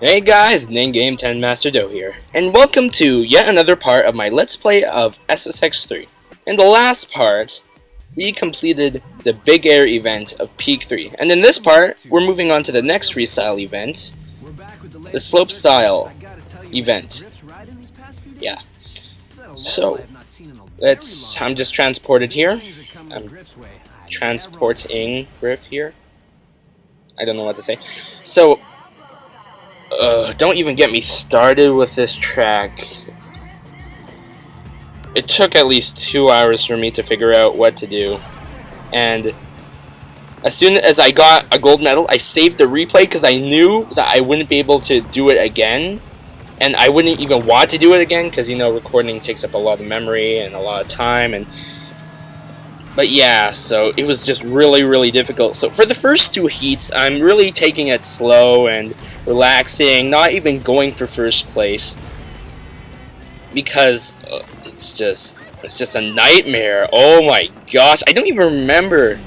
Hey guys, Game 10 Master Do here, and welcome to yet another part of my Let's Play of SSX 3. In the last part, we completed the Big Air event of Peak 3, and in this part, we're moving on to the next Freestyle event, the Slopestyle event. Yeah. So, I'm just transported here. I'm transporting Griff here. I don't know what to say. So, don't even get me started with this track. It took at least 2 hours for me to figure out what to do. And as soon as I got a gold medal, I saved the replay because I knew that I wouldn't be able to do it again. And I wouldn't even want to do it again because, you know, recording takes up a lot of memory and a lot of time. But yeah, so it was just really difficult. So for the first two heats, I'm really taking it slow and relaxing, not even going for first place, because it's just a nightmare. Oh my gosh, I don't even remember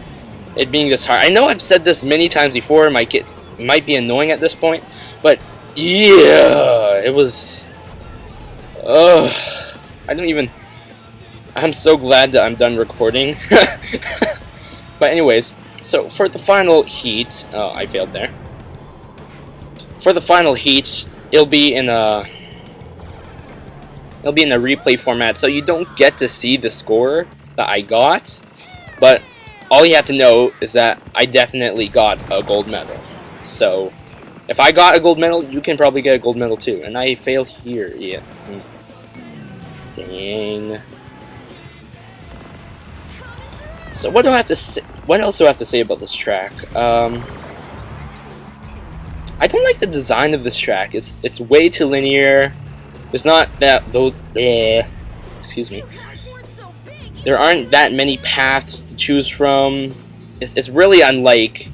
it being this hard. I know I've said this many times before. It might be annoying at this point, but yeah, it was. I'm so glad that I'm done recording. But anyways, so for the final heat, I failed there. For the final heat, it'll be in a replay format, so you don't get to see the score that I got, but all you have to know is that I definitely got a gold medal. So if I got a gold medal, you can probably get a gold medal too. And I failed here. Yeah. Dang. So what do I have to say? What else do I have to say about this track? I don't like the design of this track. It's way too linear. There's not excuse me. There aren't that many paths to choose from. It's really unlike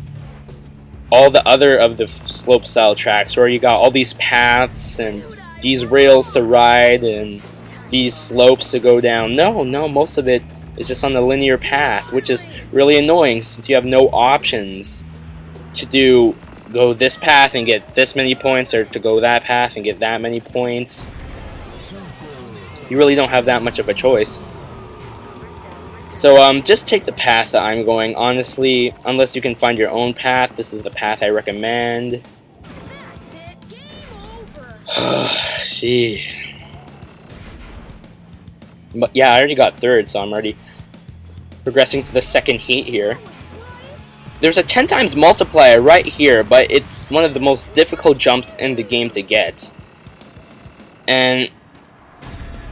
all the other of the slopestyle tracks where you got all these paths and these rails to ride and these slopes to go down. No, most of it is just on the linear path, which is really annoying since you have no options to go this path and get this many points, or to go that path and get that many points. You really don't have that much of a choice. So just take the path that I'm going. Honestly, unless you can find your own path, this is the path I recommend. Gee. But yeah, I already got third, so I'm already progressing to the second heat here. There's a 10 times multiplier right here, but it's one of the most difficult jumps in the game to get. And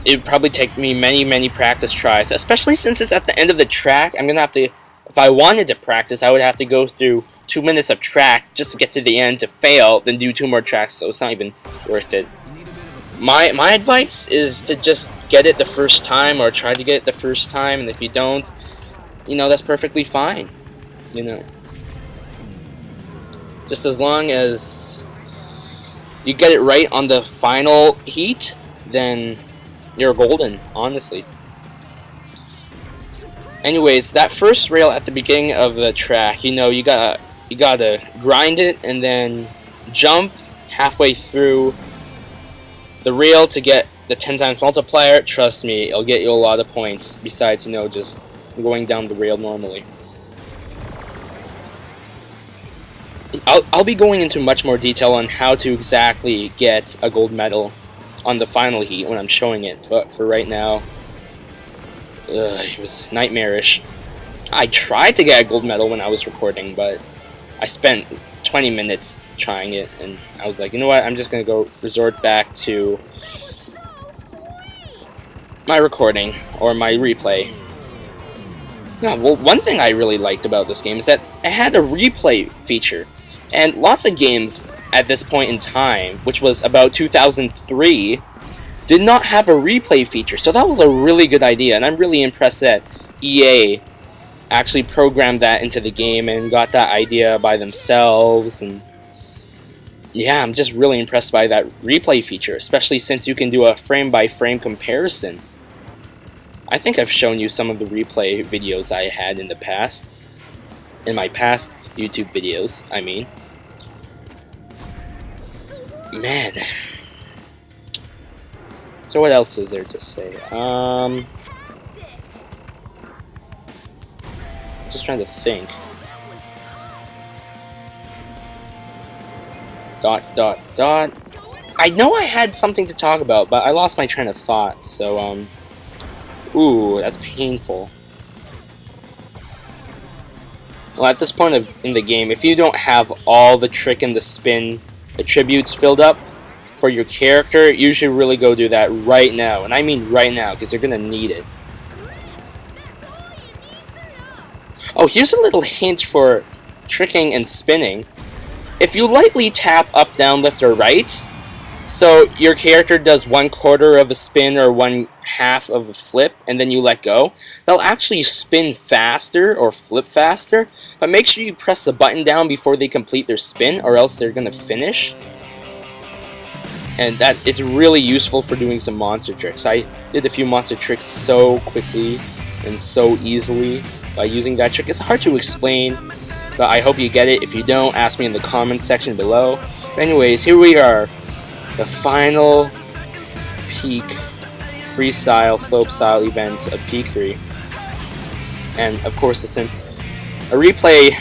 it would probably take me many practice tries, especially since it's at the end of the track. I'm gonna have to, if I wanted to practice, I would have to go through 2 minutes of track just to get to the end to fail, then do 2 more tracks, so it's not even worth it. My advice is to just get it the first time, or try to get it the first time, and if you don't, you know, that's perfectly fine. You know, just as long as you get it right on the final heat, then you're golden, honestly. Anyways, that first rail at the beginning of the track, you know, you gotta grind it and then jump halfway through the rail to get the 10 times multiplier. Trust me, it'll get you a lot of points, besides, you know, just going down the rail normally. I'll be going into much more detail on how to exactly get a gold medal on the final heat when I'm showing it, but for right now, it was nightmarish. I tried to get a gold medal when I was recording, but I spent 20 minutes trying it, and I was like, you know what, I'm just gonna go resort back to my recording or my replay. Yeah, well, one thing I really liked about this game is that it had a replay feature, and lots of games at this point in time, which was about 2003, did not have a replay feature. So that was a really good idea, and I'm really impressed that EA actually programmed that into the game and got that idea by themselves. And yeah, I'm just really impressed by that replay feature, especially since you can do a frame-by-frame comparison. I think I've shown you some of the replay videos I had in the past, in my past YouTube videos, I mean. Man. So what else is there to say? Just trying to think. Dot, dot, dot. I know I had something to talk about, but I lost my train of thought, so, ooh, that's painful. Well, at this point in the game, if you don't have all the trick and the spin attributes filled up for your character, you should really go do that right now. And I mean right now, because you're going to need it. Oh, here's a little hint for tricking and spinning. If you lightly tap up, down, left, or right, so your character does 1/4 of a spin or 1/2 of a flip, and then you let go, they'll actually spin faster or flip faster, but make sure you press the button down before they complete their spin, or else they're going to finish. And that it's really useful for doing some monster tricks. I did a few monster tricks so quickly and so easily by using that trick. It's hard to explain, but I hope you get it. If you don't, ask me in the comments section below. But anyways, here we are. The final peak freestyle slopestyle event of Peak 3. And of course it's in a replay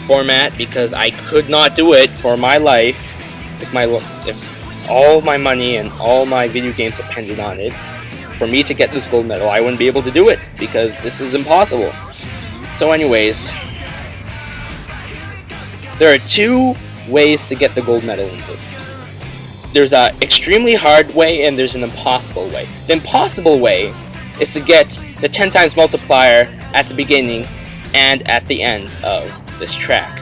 format because I could not do it for my life if all my money and all my video games depended on it. For me to get this gold medal, I wouldn't be able to do it because this is impossible. So anyways, there are two ways to get the gold medal in this. There's an extremely hard way and there's an impossible way. The impossible way is to get the 10 times multiplier at the beginning and at the end of this track.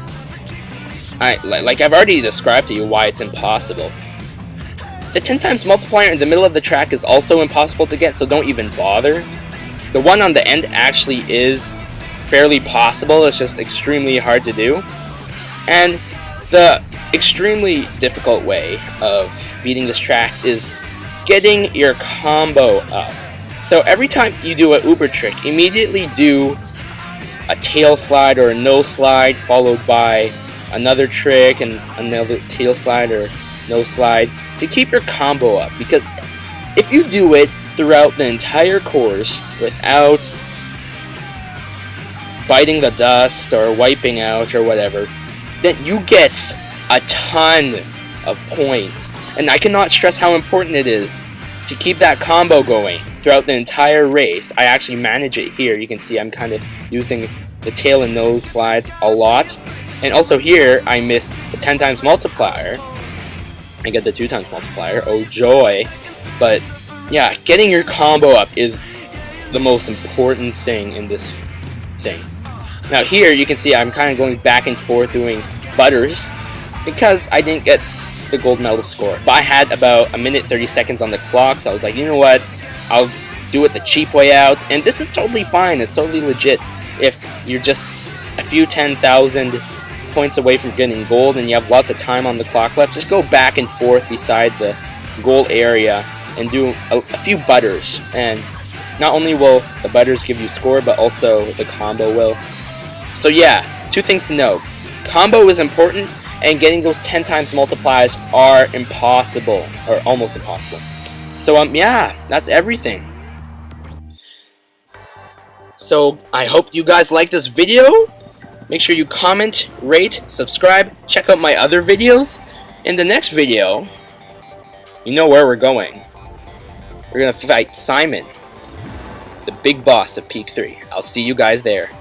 Like I've already described to you why it's impossible. The 10 times multiplier in the middle of the track is also impossible to get, so don't even bother. The one on the end actually is fairly possible, it's just extremely hard to do. And the extremely difficult way of beating this track is getting your combo up. So every time you do a uber trick, immediately do a tail slide or a nose slide followed by another trick and another tail slide or nose slide to keep your combo up, because if you do it throughout the entire course without biting the dust or wiping out or whatever, then you get a ton of points. And I cannot stress how important it is to keep that combo going throughout the entire race. I actually manage it here. You can see I'm kind of using the tail and nose slides a lot. And also here, I miss the 10 times multiplier. I get the 2 times multiplier. Oh joy. But yeah, getting your combo up is the most important thing in this thing. Now here you can see I'm kind of going back and forth doing butters because I didn't get the gold medal score. But I had about 1 minute 30 seconds on the clock, so I was like, you know what, I'll do it the cheap way out. And this is totally fine, it's totally legit. If you're just a few 10,000 points away from getting gold and you have lots of time on the clock left, just go back and forth beside the goal area and do a few butters. And not only will the butters give you score, but also the combo will. So yeah, 2 things to know. Combo is important, and getting those 10 times multipliers are impossible, or almost impossible. So yeah, that's everything. So I hope you guys like this video. Make sure you comment, rate, subscribe, check out my other videos. In the next video, you know where we're going. We're gonna fight Simon, the big boss of Peak 3. I'll see you guys there.